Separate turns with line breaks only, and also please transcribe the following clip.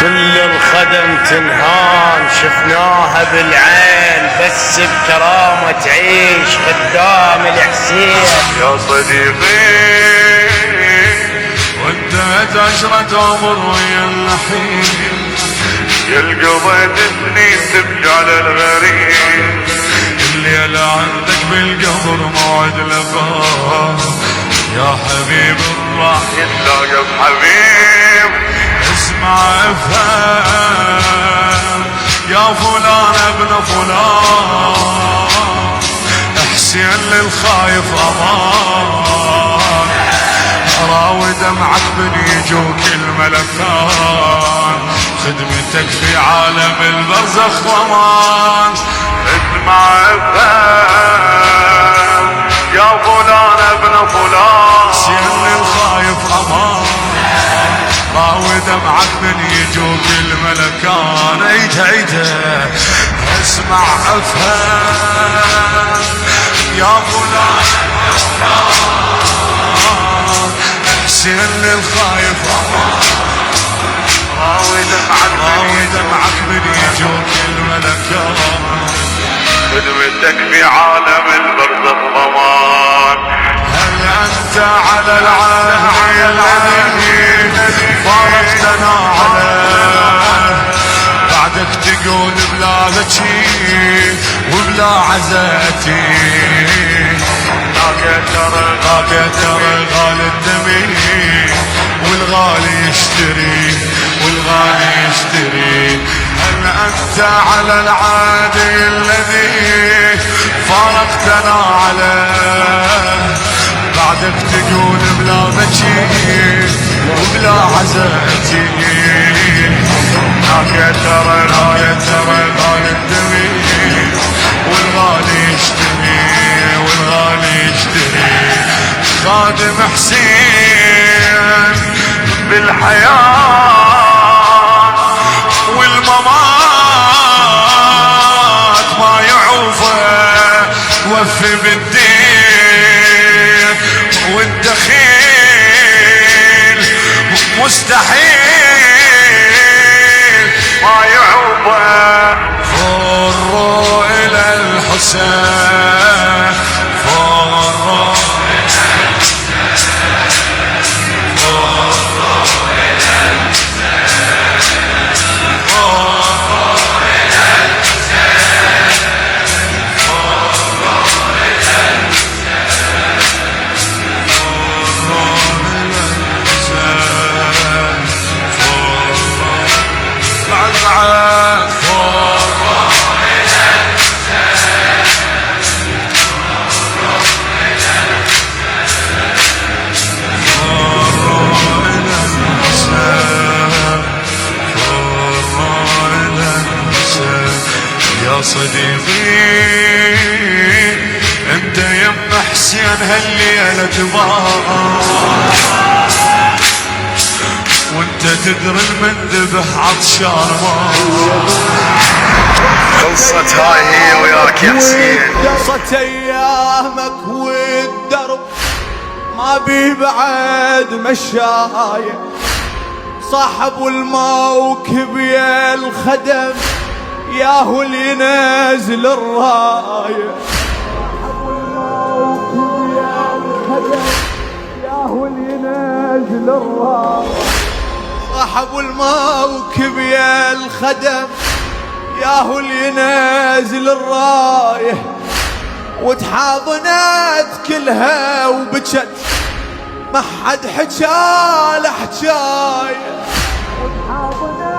كل الخدم تنهان شفناها بالعين، بس بكرامة تعيش خدام الحسين.
يا صديقي وانتهت عشرة عمر ويا النحيل، يلقضيت سنين تبكي على الغريب. الليلة عندك بالقبر موعد لقاء، يا حبيب راح يتلاقى بحبيب. اسمع افهم يا فلان ابن فلان، حسين للخايف امان. راوي دمعك من يجوك الملكان، خدمتك في عالم البرزخ ضمان. اسمع افهم يا فلان ابن فلان، حسين للخايف امان. راوي دمعك من يجوك الملكان. عيدها اسمع افهم يا فلان حسين للخايف امان. راوي دمعك من يجوك الملكان، خدمتك في عالم البرزخ ضمان. هل انت على العهد الذي فارقتنا عليه؟ بعدك تقول بلا ذكي وبلا عزتي. غاك ترى غالي الدمي والغالي يشتري. هل انت على العادي الذي فارقتنا عليه؟ بعدك تقول بلا ذكي وبلا عزتي. غاك ترى غالي الدمي والغالي يشتري. خادم حسين بالحياة والممات ما يعوفه، وفي بالدين والدخيل مستحيل ما يعوفه. فروا إلى الحسين، فروا يا صديقي انت يم حسين هالليلة جبار، وانت تدري المندبح عطشان ما.
خلصت هاي هي وياك يا حسين.
خلصت ايامك والدرب ما بيه بعد مشاية، صاحب الموكب يا الخدم ياهو اللي ينزل الراية. صاحب الموكب يا الخدم ياهو اللي ينزل الراية. صاحب الموكب يا الخدم ياهو اللي ينزل الراية. وتحاضنت كلها وبجت ما حد حكى له حكاية. وتحاضنت